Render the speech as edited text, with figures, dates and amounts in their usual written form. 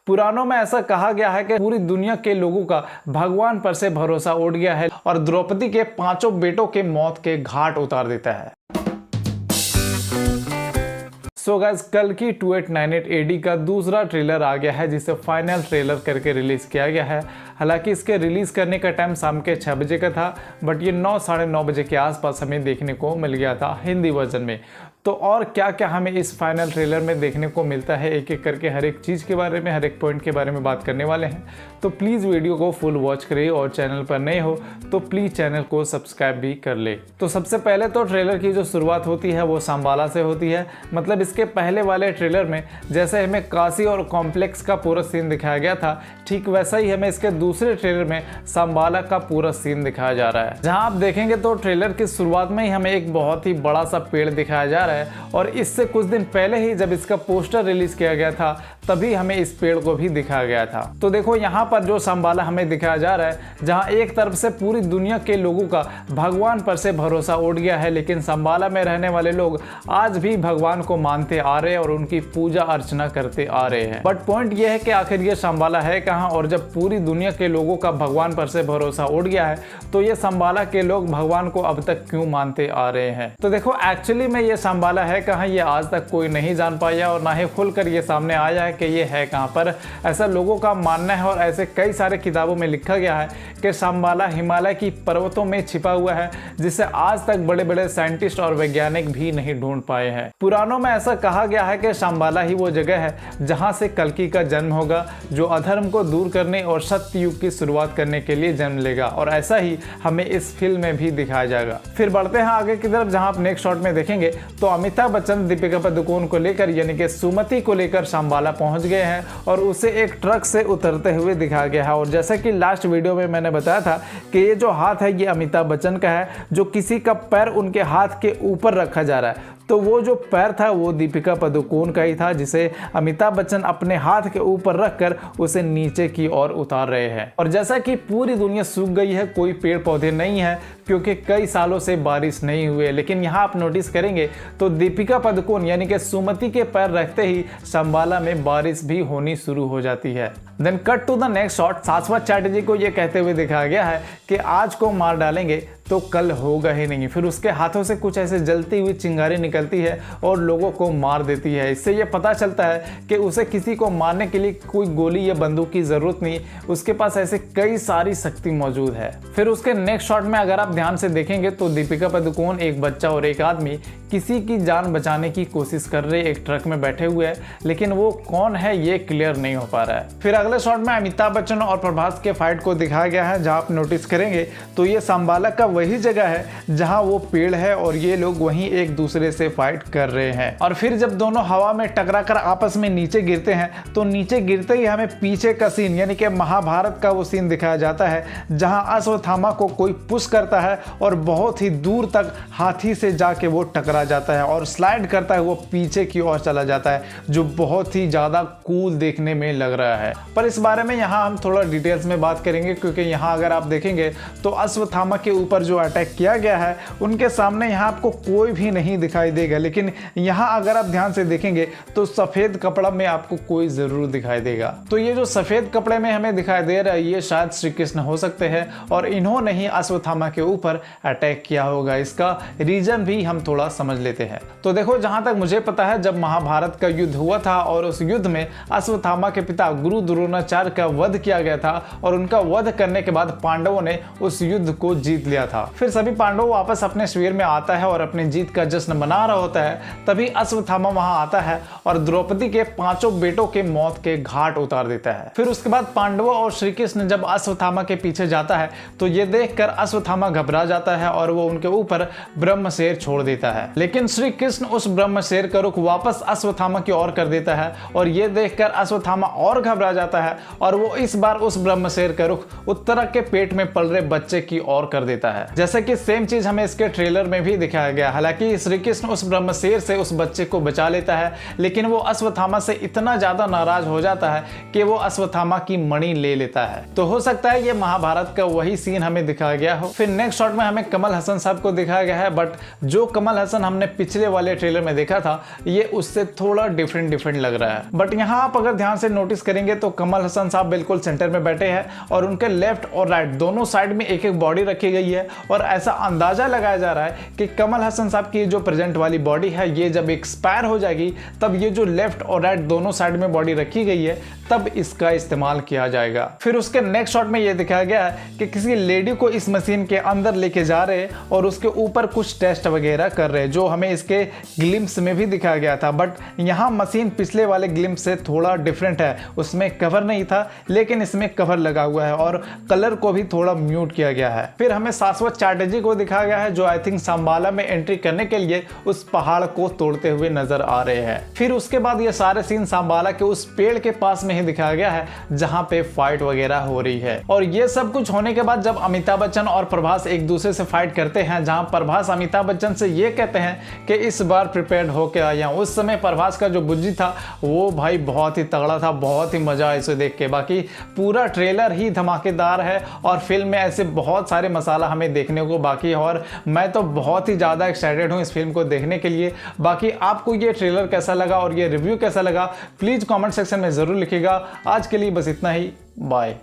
पुराणों में ऐसा कहा गया है कि पूरी दुनिया के लोगों का भगवान पर से भरोसा उठ गया है और द्रौपदी के 5 बेटों के मौत के घाट उतार देता है। सो गाइस, कल की 2898 AD का दूसरा ट्रेलर आ गया है जिसे फाइनल ट्रेलर करके रिलीज किया गया है। हालांकि इसके रिलीज करने का टाइम शाम के 6 बजे का था, बट ये 9 साढ़े 9 बजे के आसपास हमें देखने को मिल गया था हिंदी वर्जन में। तो और क्या क्या हमें इस फाइनल ट्रेलर में देखने को मिलता है, एक एक करके हर एक चीज़ के बारे में, हर एक पॉइंट के बारे में बात करने वाले हैं। तो प्लीज़ वीडियो को फुल वॉच करिए और चैनल पर नए हो तो प्लीज़ चैनल को सब्सक्राइब भी कर ले। तो सबसे पहले तो ट्रेलर की जो शुरुआत होती है वो सांबाला से होती है। मतलब इसके पहले वाले ट्रेलर में जैसे हमें काशी और कॉम्प्लेक्स का पूरा सीन दिखाया गया था, ठीक वैसा ही हमें इसके दूसरे ट्रेलर में सांबाला का पूरा सीन दिखाया जा रहा है। जहां आप देखेंगे तो ट्रेलर की शुरुआत में ही हमें एक बहुत ही बड़ा सा पेड़ दिखाया जा रहा है और इससे कुछ दिन पहले ही जब इसका पोस्टर रिलीज किया गया था तभी हमें इस पेड़ को भी दिखाया गया था। तो देखो यहाँ पर जो सांबाला हमें दिखाया जा रहा है, जहाँ एक तरफ से पूरी दुनिया के लोगों का भगवान पर से भरोसा उठ गया है, लेकिन सांबाला में रहने वाले लोग आज भी भगवान को मानते आ रहे हैं और उनकी पूजा अर्चना करते आ रहे हैं। बट पॉइंट यह है कि आखिर ये सांबाला है कहाँ, और जब पूरी दुनिया के लोगों का भगवान पर से भरोसा उठ गया है तो ये सांबाला के लोग भगवान को अब तक क्यों मानते आ रहे हैं। तो देखो एक्चुअली में ये सांबाला है कहाँ, ये आज तक कोई नहीं जान पाया और ना ही खुलकर ये सामने आया है कि ये है कहाँ पर। ऐसा लोगों का मानना है और ऐसे कई सारे किताबों में लिखा गया है कि सांबाला हिमालय की पर्वतों में छिपा हुआ है, जिसे आज तक बड़े बड़े साइंटिस्ट और वैज्ञानिक भी नहीं ढूंढ पाए हैं। पुराणों में ऐसा कहा गया है कि सांबाला ही वो जगह है जहां से कल्कि का जन्म होगा, जो अधर्म को दूर करने और सत्य युग की शुरुआत करने के लिए जन्म लेगा, और ऐसा ही हमें इस फिल्म में भी दिखाया जाएगा। फिर बढ़ते हैं आगे की तरफ, जहां आप नेक्स्ट शॉट में देखेंगे तो अमिताभ बच्चन दीपिका पादुकोण को लेकर यानी कि सुमति को लेकर सांबाला पहुंच गए हैं और उसे एक ट्रक से उतरते हुए दिखाया गया है। और जैसा कि लास्ट वीडियो में मैंने बताया था कि ये जो हाथ है ये अमिताभ बच्चन का है, जो किसी का पैर उनके हाथ के ऊपर रखा जा रहा है। तो वो जो पैर था वो दीपिका पादुकोण का ही था, जिसे अमिताभ बच्चन अपने हाथ के ऊपर रखकर उसे नीचे की ओर उतार रहे हैं। और जैसा कि पूरी दुनिया सूख गई है, कोई पेड़ पौधे नहीं है क्योंकि कई सालों से बारिश नहीं हुई, लेकिन यहाँ आप नोटिस करेंगे तो दीपिका पादुकोण यानी कि सुमति के पैर रखते ही सांबाला में बारिश भी होनी शुरू हो जाती है। Then cut to the next shot, Shashwat Chatterjee को ये कहते हुए दिखाया गया है कि आज को मार डालेंगे तो कल होगा ही नहीं। फिर उसके हाथों से कुछ ऐसे जलती हुई चिंगारी निकलती है और लोगों को मार देती है। इससे ये पता चलता है कि उसे किसी को मारने के लिए कोई गोली या बंदूक की जरूरत नहीं, उसके पास ऐसे कई सारी शक्ति मौजूद है। फिर उसके नेक्स्ट शॉट में अगर आप ध्यान से देखेंगे तो दीपिका पादुकोण, एक बच्चा और एक आदमी किसी की जान बचाने की कोशिश कर रहे एक ट्रक में बैठे हुए हैं, लेकिन वो कौन है ये क्लियर नहीं हो पा रहा है। फिर अगले शॉट में अमिताभ बच्चन और प्रभास के फाइट को दिखाया गया है, जहां आप नोटिस करेंगे तो ये सांबाला का वही जगह है जहां वो पेड़ है और ये लोग वहीं एक दूसरे से फाइट कर रहे हैं। और फिर जब दोनों हवा में टकराकर आपस में नीचे गिरते हैं तो नीचे गिरते ही हमें पीछे का सीन यानी कि महाभारत का वो सीन दिखाया जाता है, जहां अश्वत्थामा को कोई पुश करता है और बहुत ही दूर तक हाथी से जाके वो टकरा जाता है और स्लाइड करता है वो पीछे की ओर चला जाता है, जो बहुत ही ज्यादा कूल देखने में लग रहा है। पर इस बारे में यहाँ हम थोड़ा डिटेल्स में बात करेंगे, क्योंकि यहाँ अगर आप देखेंगे तो अश्वत्थामा के ऊपर जो अटैक किया गया है उनके सामने यहाँ आपको कोई भी नहीं दिखाई देगा, लेकिन यहाँ अगर आप ध्यान से देखेंगे तो सफेद कपड़ा में आपको कोई जरूर दिखाई देगा। तो ये जो सफेद कपड़े में हमें दिखाई दे रहा है ये शायद श्री कृष्ण हो सकते हैं और इन्होंने ही अश्वत्थामा के ऊपर अटैक किया होगा। इसका रीजन भी हम थोड़ा समझ लेते हैं। तो देखो, जहां तक मुझे पता है जब महाभारत का युद्ध हुआ था और उस युद्ध में अश्वत्थामा के पिता गुरु द्रोणाचार्य का वध किया गया था और उनका वध करने के बाद पांडवों ने उस युद्ध को जीत लिया था। फिर सभी पांडव वापस अपने शिविर में आता है और अपनी जीत का जश्न मना रहा होता है, तभी अश्वत्थामा वहां आता है और द्रौपदी के 5 बेटों के मौत के घाट उतार देता है। फिर उसके बाद पांडवों और श्री कृष्ण जब अश्वत्थामा के पीछे जाता है तो ये देखकर अश्वत्थामा घबरा जाता है और वो उनके ऊपर ब्रह्मशेर छोड़ देता है, लेकिन श्री कृष्ण उस ब्रह्मशेर का रुख वापस अश्वत्थामा की ओर कर देता है और ये देखकर अश्वत्थामा और घबरा जाता है और वो इस बार उस ब्रह्मशेर का रुख उत्तरा के पेट में पल रहे बच्चे की ओर कर देता है। जैसे कि सेम चीज हमें इसके ट्रेलर में भी दिखाया गया। हालांकि श्री कृष्ण उस ब्रह्मशेर से उस बच्चे को बचा लेता है, लेकिन वो अश्वत्थामा से इतना ज्यादा नाराज हो जाता है कि वो अश्वत्थामा की मणि ले लेता है। तो हो सकता है ये महाभारत का वही सीन हमें दिखाया गया हो। फिर नेक्स्ट शॉट में हमें कमल हसन साहब को दिखाया गया है, बट जो कमल हसन हमने पिछले वाले ट्रेलर में देखा था ये उससे थोड़ा डिफरेंट लग रहा है। बट यहाँ आप अगर ध्यान से नोटिस करेंगे तो कमल हसन साहब बिल्कुल सेंटर में बैठे हैं और उनके लेफ्ट और राइट दोनों साइड में एक एक बॉडी रखी गई है और ऐसा अंदाजा लगाया जा रहा है कि कमल हसन साहब की जो प्रेजेंट वाली बॉडी है ये जब एक्सपायर हो जाएगी तब ये जो लेफ्ट और राइट दोनों साइड में बॉडी रखी गई है तब इसका इस्तेमाल किया जाएगा। फिर उसके नेक्स्ट शॉट में ये दिखाया गया है कि किसी लेडी को इस मशीन के अंदर लेके जा रहे हैं और उसके ऊपर कुछ टेस्ट वगैरह कर रहे हैं जो हमें इसके ग्लिम्स में भी दिखाया गया था। बट यहाँ मशीन पिछले वाले ग्लिम्स से थोड़ा डिफरेंट है, उसमें कवर नहीं था लेकिन इसमें कवर लगा हुआ है और कलर को भी थोड़ा म्यूट किया गया है। फिर हमें शाश्वत चैटर्जी को दिखाया गया है जो आई थिंक सांबाला में एंट्री करने के लिए उस पहाड़ को तोड़ते हुए नजर आ रहे हैं। फिर उसके बाद ये सारे सीन सांबाला के उस पेड़ के पास में ही दिखाया गया है जहां पे फाइट वगैरह हो रही है। और ये सब कुछ होने के बाद जब अमिताभ बच्चन और प्रभास एक दूसरे से फाइट करते हैं, जहां प्रभास अमिताभ बच्चन से ये कहते हैं कि इस बार प्रिपेयर्ड होके आया हूं। उस समय प्रभास का जो बुज्जी था वो भाई बहुत ही तगड़ा था, बहुत ही मजा आया इसे देख के। बाकी पूरा ट्रेलर ही धमाकेदार है और फिल्म में ऐसे बहुत सारे मसाला हमें देखने को बाकी है और मैं तो बहुत ही ज़्यादा एक्साइटेड हूँ इस फिल्म को देखने के लिए। बाकी आपको ये ट्रेलर कैसा लगा और ये रिव्यू कैसा लगा प्लीज़ कमेंट सेक्शन में ज़रूर लिखिएगा। आज के लिए बस इतना ही, बाय।